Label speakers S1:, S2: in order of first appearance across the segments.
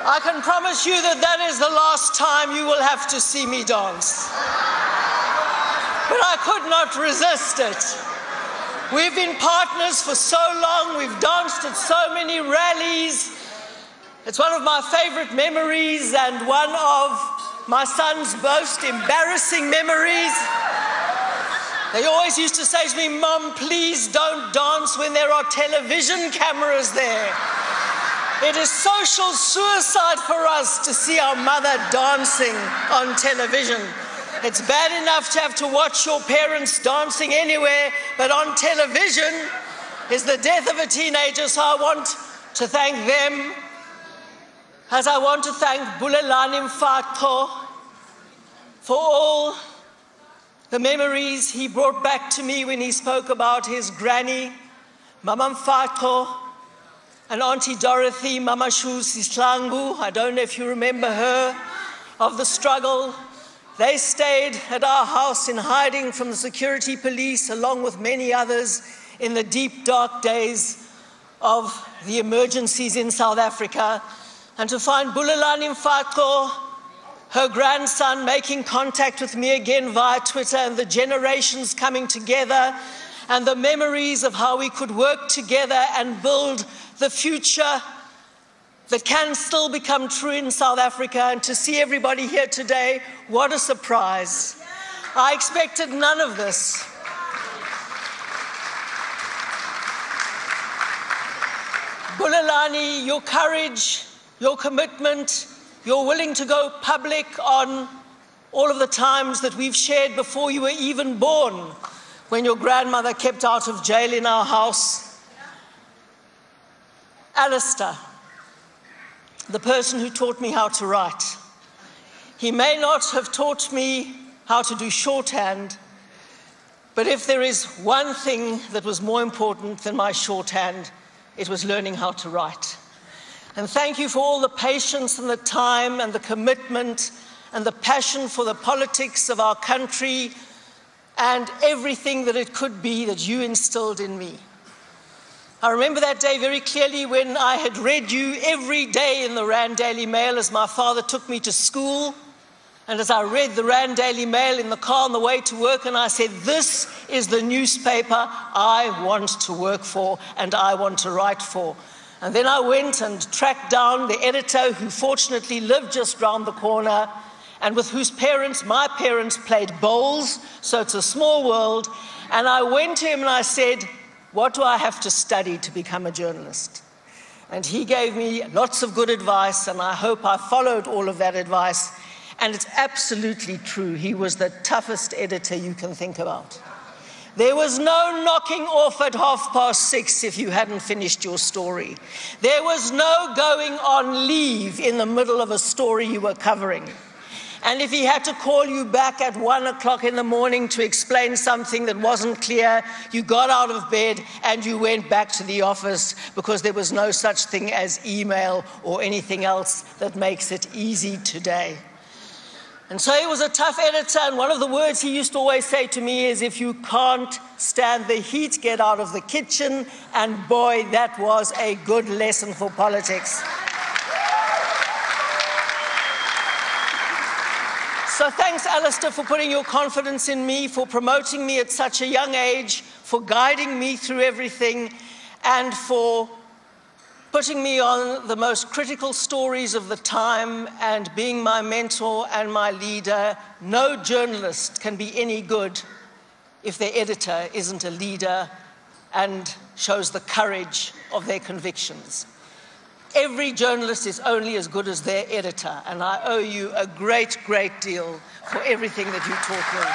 S1: I can promise you that that is the last time you will have to see me dance. But I could not resist it. We've been partners for so long. We've danced at so many rallies. It's one of my favorite memories and one of my son's most embarrassing memories. They always used to say to me, "Mom, please don't dance when there are television cameras there." It is social suicide for us to see our mother dancing on television. It's bad enough to have to watch your parents dancing anywhere, but on television is the death of a teenager. So I want to thank them, as I want to thank Bulelani Mfatho for all the memories he brought back to me when he spoke about his granny, Mama Mfatho, and Auntie Dorothy, Mama Sihlangu. I don't know if you remember her, of the struggle. They stayed at our house in hiding from the security police, along with many others, in the deep, dark days of the emergencies in South Africa. And to find Bulelani Mfatho, her grandson, making contact with me again via Twitter, and the generations coming together, and the memories of how we could work together and build the future that can still become true in South Africa. And to see everybody here today, what a surprise. I expected none of this. Bulelani, your courage, your commitment, you're willing to go public on all of the times that we've shared before you were even born, when your grandmother kept out of jail in our house. Alistair, the person who taught me how to write. He may not have taught me how to do shorthand, but if there is one thing that was more important than my shorthand, it was learning how to write. And thank you for all the patience and the time and the commitment and the passion for the politics of our country and everything that it could be that you instilled in me. I remember that day very clearly when I had read you every day in the Rand Daily Mail as my father took me to school. And as I read the Rand Daily Mail in the car on the way to work, and I said, this is the newspaper I want to work for and I want to write for. And then I went and tracked down the editor, who fortunately lived just round the corner and with whose parents, my parents, played bowls, so it's a small world. And I went to him and I said, what do I have to study to become a journalist? And he gave me lots of good advice, and I hope I followed all of that advice. And it's absolutely true. He was the toughest editor you can think about. There was no knocking off at 6:30 if you hadn't finished your story. There was no going on leave in the middle of a story you were covering. And if he had to call you back at 1 o'clock in the morning to explain something that wasn't clear, you got out of bed and you went back to the office, because there was no such thing as email or anything else that makes it easy today. And so he was a tough editor, and one of the words he used to always say to me is, if you can't stand the heat, get out of the kitchen. And boy, that was a good lesson for politics. So thanks, Alistair, for putting your confidence in me, for promoting me at such a young age, for guiding me through everything, and for putting me on the most critical stories of the time and being my mentor and my leader. No journalist can be any good if their editor isn't a leader and shows the courage of their convictions. Every journalist is only as good as their editor, and I owe you a great, great deal for everything that you taught me.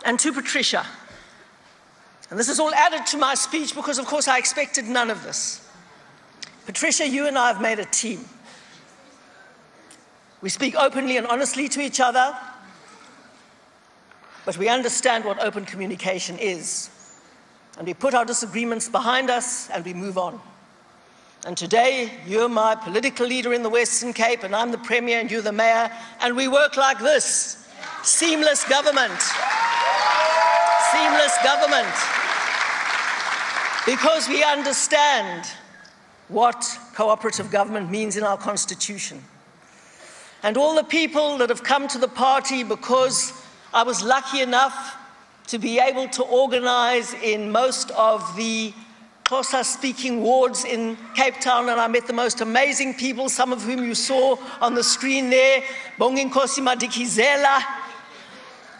S1: And to Patricia, and this is all added to my speech because, of course, I expected none of this. Patricia, you and I have made a team. We speak openly and honestly to each other, but we understand what open communication is. And we put our disagreements behind us and we move on. And today, you're my political leader in the Western Cape, and I'm the Premier and you're the Mayor, and we work like this. Seamless government. Seamless government. because we understand what cooperative government means in our Constitution. And all the people that have come to the party because I was lucky enough to be able to organize in most of the Xhosa-speaking wards in Cape Town, and I met the most amazing people, some of whom you saw on the screen there. Bonginkosi Madikizela,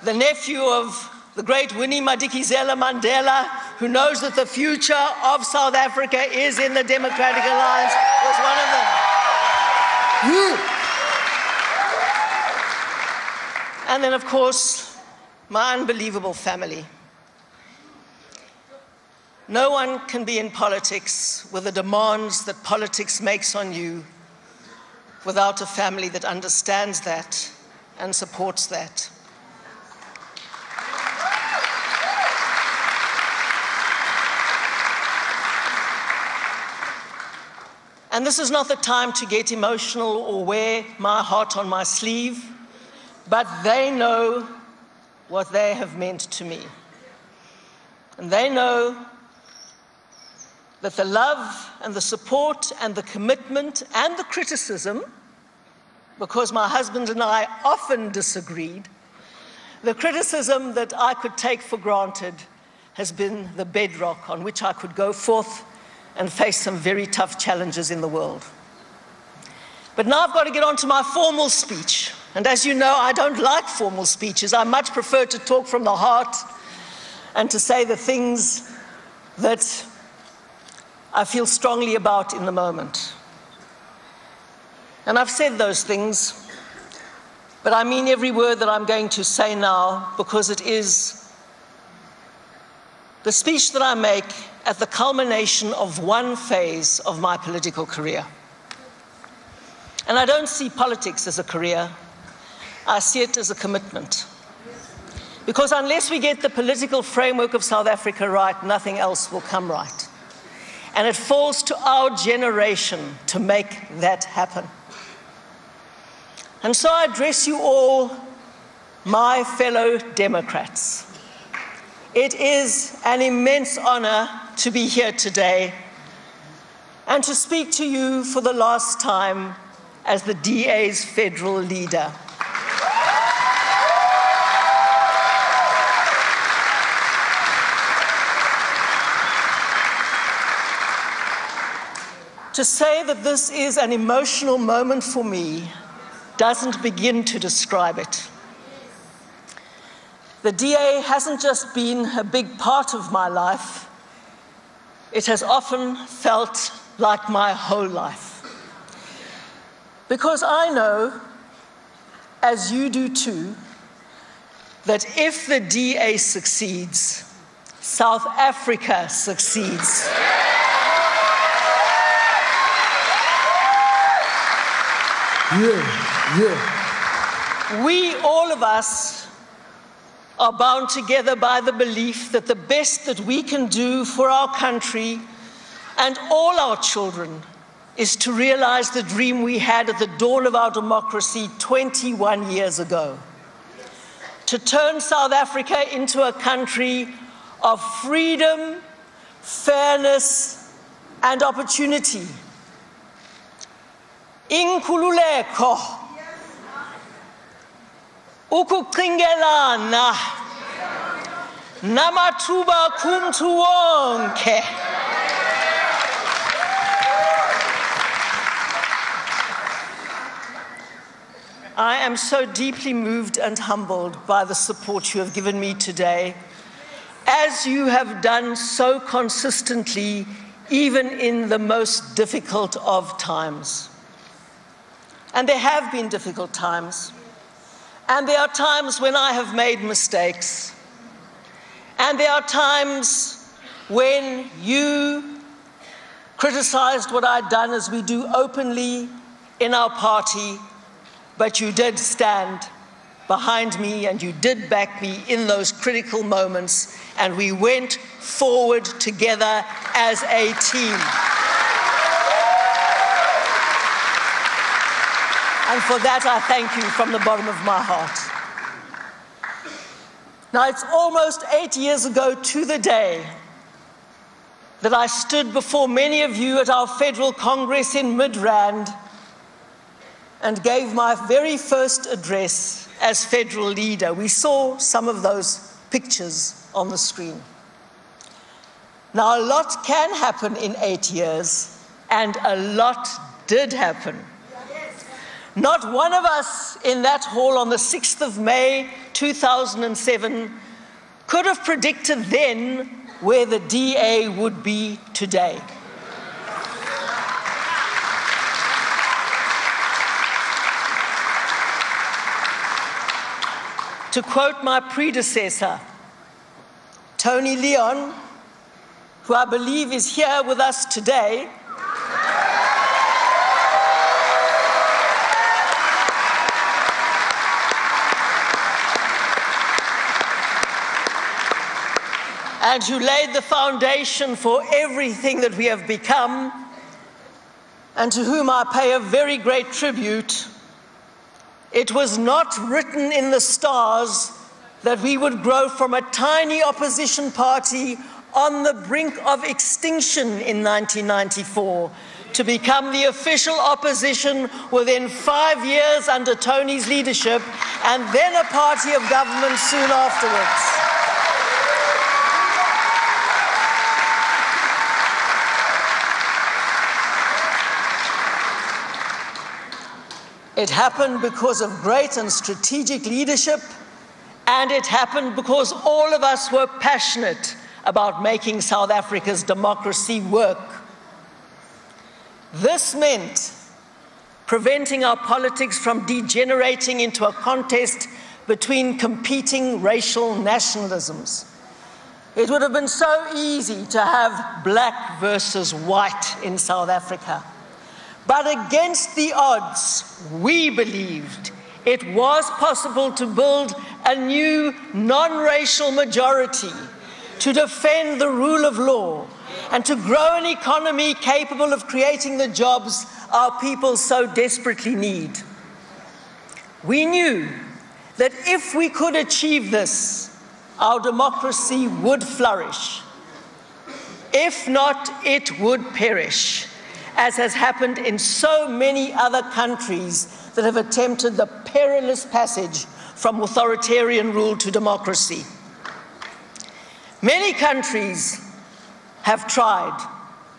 S1: the nephew of the great Winnie Madikizela Mandela, who knows that the future of South Africa is in the Democratic Alliance, was one of them. And then, of course, my unbelievable family. No one can be in politics with the demands that politics makes on you without a family that understands that and supports that. And this is not the time to get emotional or wear my heart on my sleeve, but they know what they have meant to me. And they know that the love and the support and the commitment and the criticism, because my husband and I often disagreed, the criticism that I could take for granted has been the bedrock on which I could go forth and face some very tough challenges in the world. But now I've got to get on to my formal speech. And as you know, I don't like formal speeches. I much prefer to talk from the heart and to say the things that I feel strongly about in the moment. And I've said those things, but I mean every word that I'm going to say now, because it is the speech that I make at the culmination of one phase of my political career. And I don't see politics as a career. I see it as a commitment. Because unless we get the political framework of South Africa right, nothing else will come right. And it falls to our generation to make that happen. And so I address you all, my fellow Democrats. It is an immense honor to be here today and to speak to you for the last time as the DA's federal leader. To say that this is an emotional moment for me doesn't begin to describe it. The DA hasn't just been a big part of my life, it has often felt like my whole life. Because I know, as you do too, that if the DA succeeds, South Africa succeeds. We, all of us, are bound together by the belief that the best that we can do for our country and all our children is to realize the dream we had at the dawn of our democracy 21 years ago. To turn South Africa into a country of freedom, fairness, and opportunity. Inkululeko, ukucingelana, namathuba kumntu wonke. I am so deeply moved and humbled by the support you have given me today, as you have done so consistently, even in the most difficult of times. And there have been difficult times. And there are times when I have made mistakes. And there are times when you criticized what I'd done, as we do openly in our party, but you did stand behind me and you did back me in those critical moments, and we went forward together as a team. And for that, I thank you from the bottom of my heart. Now, it's almost 8 years ago to the day that I stood before many of you at our Federal Congress in Midrand and gave my very first address as federal leader. We saw some of those pictures on the screen. Now, a lot can happen in 8 years, and a lot did happen. Not one of us in that hall on the 6th of May 2007 could have predicted then where the DA would be today. To quote my predecessor, Tony Leon, who I believe is here with us today, and who laid the foundation for everything that we have become, and to whom I pay a very great tribute. It was not written in the stars that we would grow from a tiny opposition party on the brink of extinction in 1994 to become the official opposition within 5 years under Tony's leadership, and then a party of government soon afterwards. It happened because of great and strategic leadership, and it happened because all of us were passionate about making South Africa's democracy work. This meant preventing our politics from degenerating into a contest between competing racial nationalisms. It would have been so easy to have black versus white in South Africa. But against the odds, we believed it was possible to build a new non-racial majority, to defend the rule of law, and to grow an economy capable of creating the jobs our people so desperately need. We knew that if we could achieve this, our democracy would flourish. If not, it would perish, as has happened in so many other countries that have attempted the perilous passage from authoritarian rule to democracy. Many countries have tried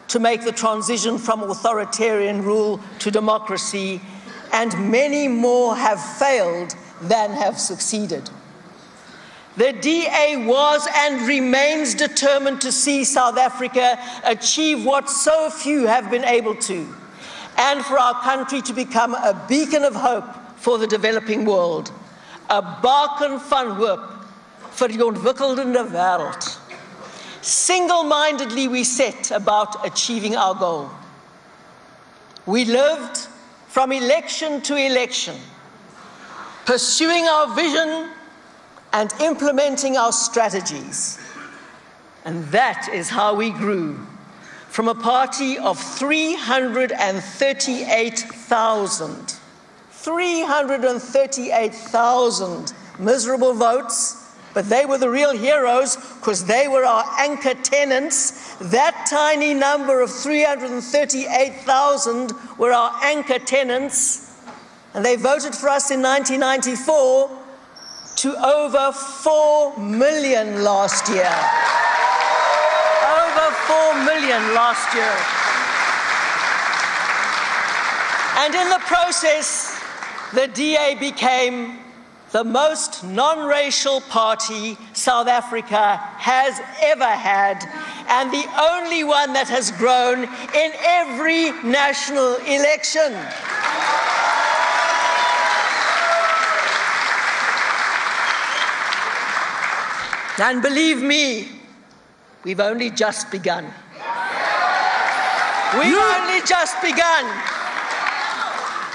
S1: to make the transition from authoritarian rule to democracy, and many more have failed than have succeeded. The DA was and remains determined to see South Africa achieve what so few have been able to, and for our country to become a beacon of hope for the developing world. 'n baken van hoop vir die ontwikkelende wêreld. Single-mindedly we set about achieving our goal. We lived from election to election, pursuing our vision and implementing our strategies. And that is how we grew from a party of 338,000 miserable votes, but they were the real heroes because they were our anchor tenants. That tiny number of 338,000 were our anchor tenants, and they voted for us in 1994 to over 4 million last year. Over 4 million last year. And in the process, the DA became the most non-racial party South Africa has ever had, and the only one that has grown in every national election. And believe me, we've only just begun. We've only just begun.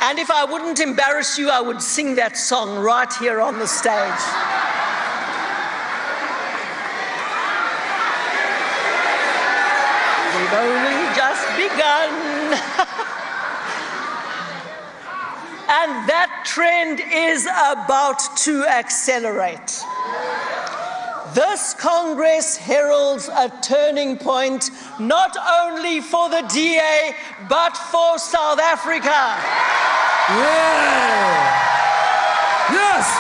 S1: And if I wouldn't embarrass you, I would sing that song right here on the stage. We've only just begun. And that trend is about to accelerate. This Congress heralds a turning point, not only for the DA, but for South Africa.
S2: Yeah. Yes.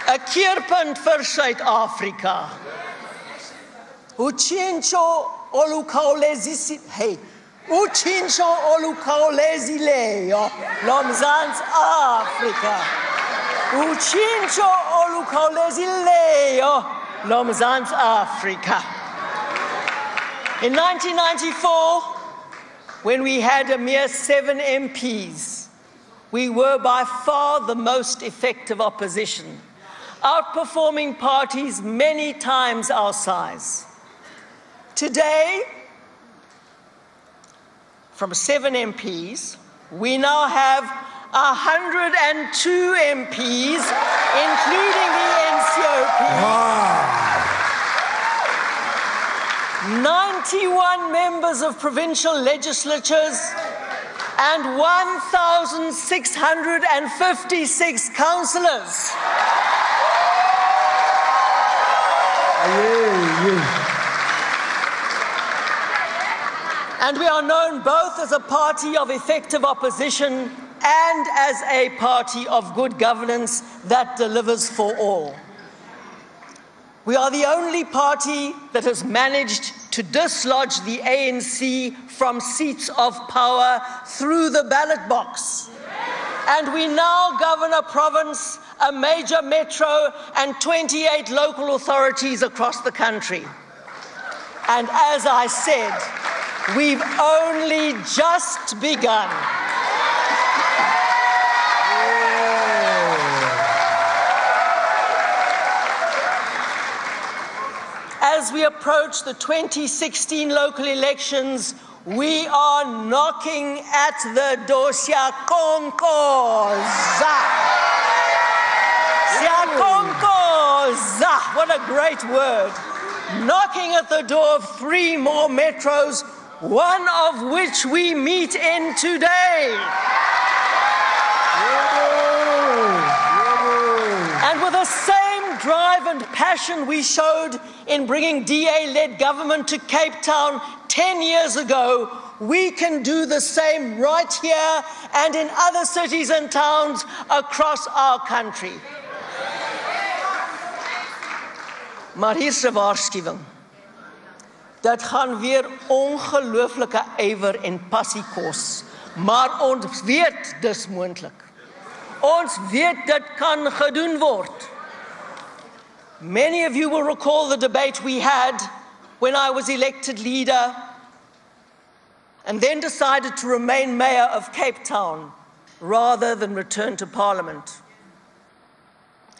S1: A keerpunt vir Suid-Afrika. Utshintsho olukhawulezileyo loMzantsi Afrika. Utshintsho olukhawulezileyo loMzantsi Afrika. In 1994, when we had a mere 7 MPs, we were by far the most effective opposition, outperforming parties many times our size. Today, from 7 MPs, we now have 102 MPs, including the eNCA.
S2: Wow.
S1: 91 members of provincial legislatures and 1,656 councillors. And we are known both as a party of effective opposition and as a party of good governance that delivers for all. We are the only party that has managed to dislodge the ANC from seats of power through the ballot box. And we now govern a province, a major metro, and 28 local authorities across the country. And as I said, we've only just begun. As we approach the 2016 local elections, we are knocking at the door. Siyakonkoza. Siyakonkoza. What a great word. Knocking at the door of 3 more metros, one of which we meet in today. And with the same drive and passion we showed in bringing DA-led government to Cape Town 10 years ago, we can do the same right here and in other cities and towns across our country. Maar hier is 'n waarskuwing. Dit gaan weer ongelooflike ywer en passie kos, maar ons weet dis moontlik. Ons weet dit kan gedoen word. Many of you will recall the debate we had when I was elected leader and then decided to remain mayor of Cape Town rather than return to Parliament.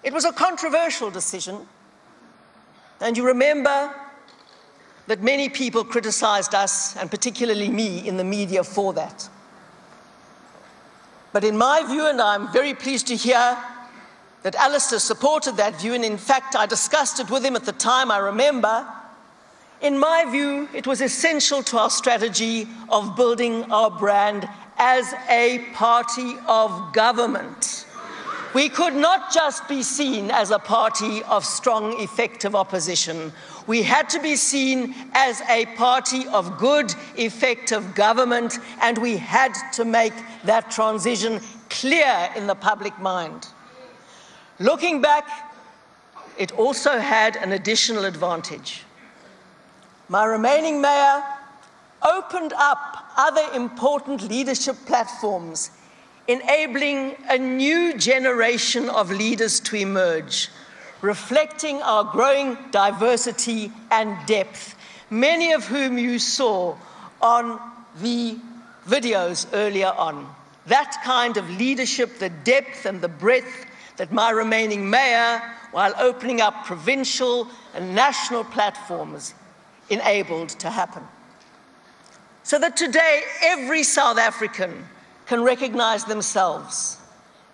S1: It was a controversial decision, and you remember that many people criticized us, and particularly me, in the media for that. But in my view, and I'm very pleased to hear that Alistair supported that view, and in fact I discussed it with him at the time, I remember, in my view, it was essential to our strategy of building our brand as a party of government. We could not just be seen as a party of strong, effective opposition. We had to be seen as a party of good, effective government, and we had to make that transition clear in the public mind. Looking back, it also had an additional advantage. My remaining mayor opened up other important leadership platforms, enabling a new generation of leaders to emerge, reflecting our growing diversity and depth, many of whom you saw on the videos earlier on. That kind of leadership, the depth and the breadth that my remaining mayor, while opening up provincial and national platforms, enabled to happen. So that today every South African can recognize themselves,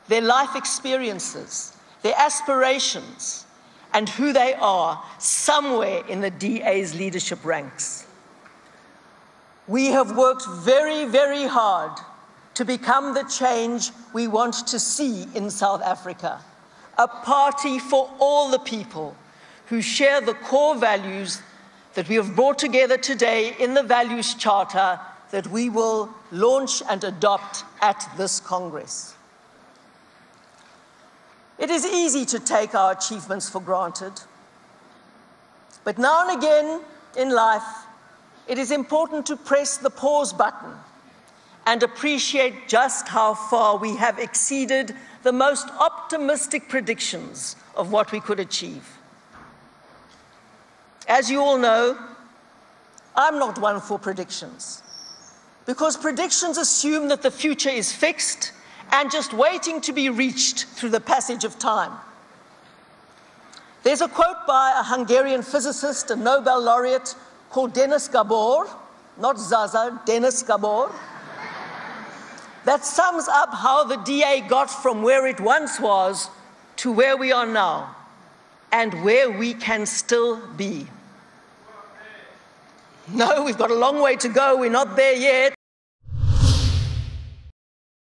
S1: their life experiences, their aspirations, and who they are somewhere in the DA's leadership ranks. We have worked very, very hard to become the change we want to see in South Africa. a party for all the people who share the core values that we have brought together today in the Values Charter that we will launch and adopt at this Congress. It is easy to take our achievements for granted, but now and again in life, it is important to press the pause button and appreciate just how far we have exceeded the most optimistic predictions of what we could achieve. As you all know, I'm not one for predictions, because predictions assume that the future is fixed and just waiting to be reached through the passage of time. There's a quote by a Hungarian physicist and Nobel laureate called Denis Gabor, not Zaza, Denis Gabor, that sums up how the DA got from where it once was to where we are now, and where we can still be. No, we've got a long way to go, we're not there yet.